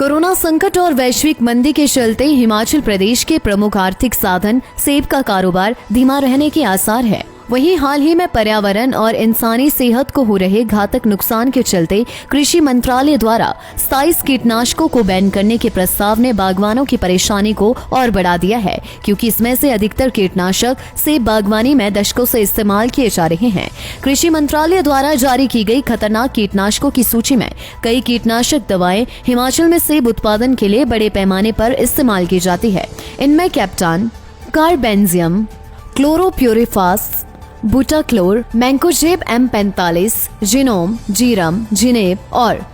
Corona संकट और वैश्विक मंदी के चलते हिमाचल प्रदेश के प्रमुख आर्थिक साधन सेब का कारोबार धीमा रहने के आसार है। वहीं हाल ही में पर्यावरण और इंसानी सेहत को हो रहे घातक नुकसान के चलते कृषि मंत्रालय द्वारा 27 कीटनाशकों को बैन करने के प्रस्ताव ने बागवानों की परेशानी को और बढ़ा दिया है, क्योंकि इसमें से अधिकतर कीटनाशक सेब बागवानी में दशकों से इस्तेमाल किए जा रहे हैं। कृषि मंत्रालय द्वारा जारी की गई खतरनाक कीटनाशकों की सूची में कई कीटनाशक दवाएं हिमाचल में सेब उत्पादन के लिए बड़े पैमाने पर इस्तेमाल की जाती है। इनमें captan, carbendazim, chlorpyrifos, butachlor, mancozeb M45, जिनोम, जीरम, जिनेब और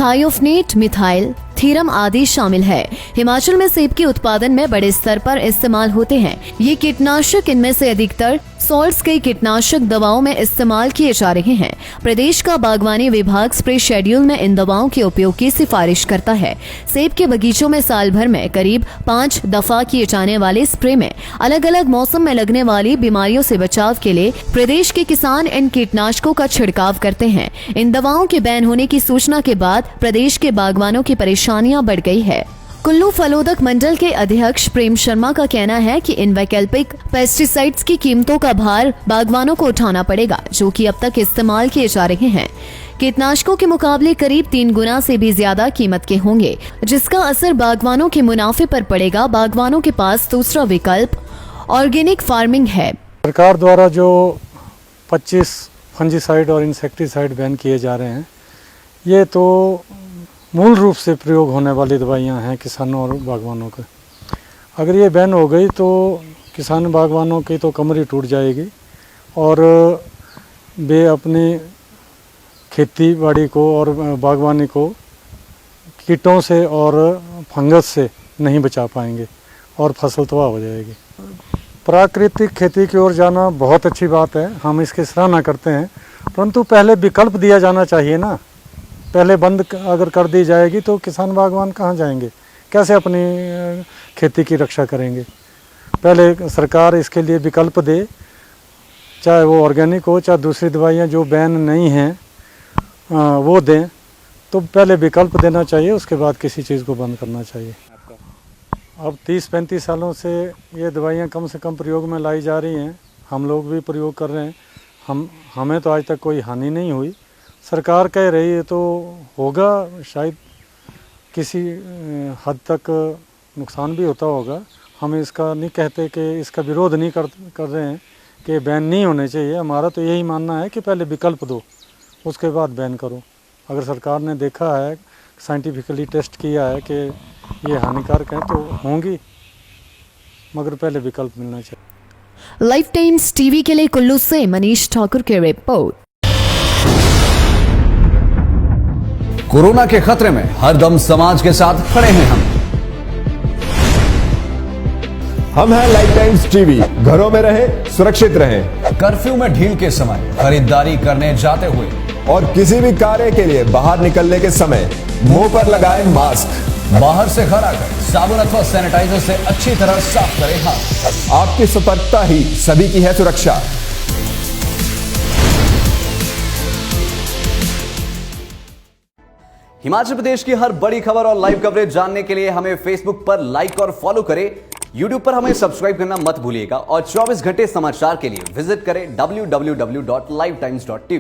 थायोफनेट मिथाइल थीरम आदि शामिल है। हिमाचल में सेब के उत्पादन में बड़े स्तर पर इस्तेमाल होते हैं। ये कीटनाशक इनमें से अधिकतर सॉल्ट्स कई कीटनाशक दवाओं में इस्तेमाल किए जा रहे हैं। प्रदेश का बागवानी विभाग स्प्रे शेड्यूल में इन दवाओं के उपयोग की सिफारिश करता है। सेब के बगीचों में साल भर में करीब 5 दफा किए जाने वाले स्प्रे में अलग अलग मौसम में लगने वाली बीमारियों से बचाव के लिए प्रदेश के किसान इन कीटनाशकों का छिड़काव करते हैं। इन दवाओं के बैन होने की सूचना के बाद प्रदेश के बागवानों की परेशानियां बढ़ गई है। कुल्लू फलोदक मंडल के अध्यक्ष प्रेम शर्मा का कहना है कि इन वैकल्पिक पेस्टिसाइड्स की कीमतों का भार बागवानों को उठाना पड़ेगा, जो कि अब तक इस्तेमाल किए जा रहे हैं। कीटनाशकों के मुकाबले करीब 3 गुना से भी ज्यादा कीमत के होंगे, जिसका असर बागवानों के मुनाफे पर पड़ेगा। बागवानों के पास दूसरा विकल्प ऑर्गेनिक फार्मिंग है। सरकार द्वारा जो 25 फंजीसाइड और इंसेक्टिसाइड बैन किए जा रहे हैं, ये तो मूल रूप से प्रयोग होने वाली दवाइयां हैं किसानों और बागवानों के। अगर ये बैन हो गई तो किसान बागवानों की तो कमर ही टूट जाएगी और वे अपनी खेती बाड़ी को और बागवानी को कीटों से और फंगस से नहीं बचा पाएंगे और फसल तबाह हो जाएगी। प्राकृतिक खेती की ओर जाना बहुत अच्छी बात है, हम इसकी सराहना करते हैं, परंतु पहले विकल्प दिया जाना चाहिए ना। पहले बंद अगर कर दी जाएगी तो किसान बागवान कहाँ जाएंगे, कैसे अपनी खेती की रक्षा करेंगे। पहले सरकार इसके लिए विकल्प दे, चाहे वो ऑर्गेनिक हो चाहे दूसरी दवाइयाँ जो बैन नहीं हैं वो दें, तो पहले विकल्प देना चाहिए, उसके बाद किसी चीज़ को बंद करना चाहिए। अब 30-35 सालों से ये दवाइयाँ कम से कम प्रयोग में लाई जा रही हैं, हम लोग भी प्रयोग कर रहे हैं। हमें तो आज तक कोई हानि नहीं हुई। सरकार कह रही है तो होगा, शायद किसी हद तक नुकसान भी होता होगा। हम इसका नहीं कहते कि इसका विरोध नहीं कर रहे हैं कि बैन नहीं होने चाहिए। हमारा तो यही मानना है कि पहले विकल्प दो, उसके बाद बैन करो। अगर सरकार ने देखा है, साइंटिफिकली टेस्ट किया है कि ये हानिकारक है तो होंगी, मगर पहले विकल्प मिलना चाहिए। लाइफ टाइम्स टीवी के लिए कुल्लू से मनीष ठाकुर की रिपोर्ट। कोरोना के खतरे में हरदम समाज के साथ खड़े हैं हम हैं लाइफ टाइम्स टीवी। घरों में रहे, सुरक्षित रहें। कर्फ्यू में ढील के समय खरीदारी करने जाते हुए और किसी भी कार्य के लिए बाहर निकलने के समय मुंह पर लगाएं मास्क। बाहर से घर आकर साबुन अथवा सैनिटाइजर से अच्छी तरह साफ करें हाथ। आपकी सतर्कता ही सभी की है सुरक्षा। हिमाचल प्रदेश की हर बड़ी खबर और लाइव कवरेज जानने के लिए हमें फेसबुक पर लाइक और फॉलो करें। यूट्यूब पर हमें सब्सक्राइब करना मत भूलिएगा और 24 घंटे समाचार के लिए विजिट करें www.lifetimes.tv।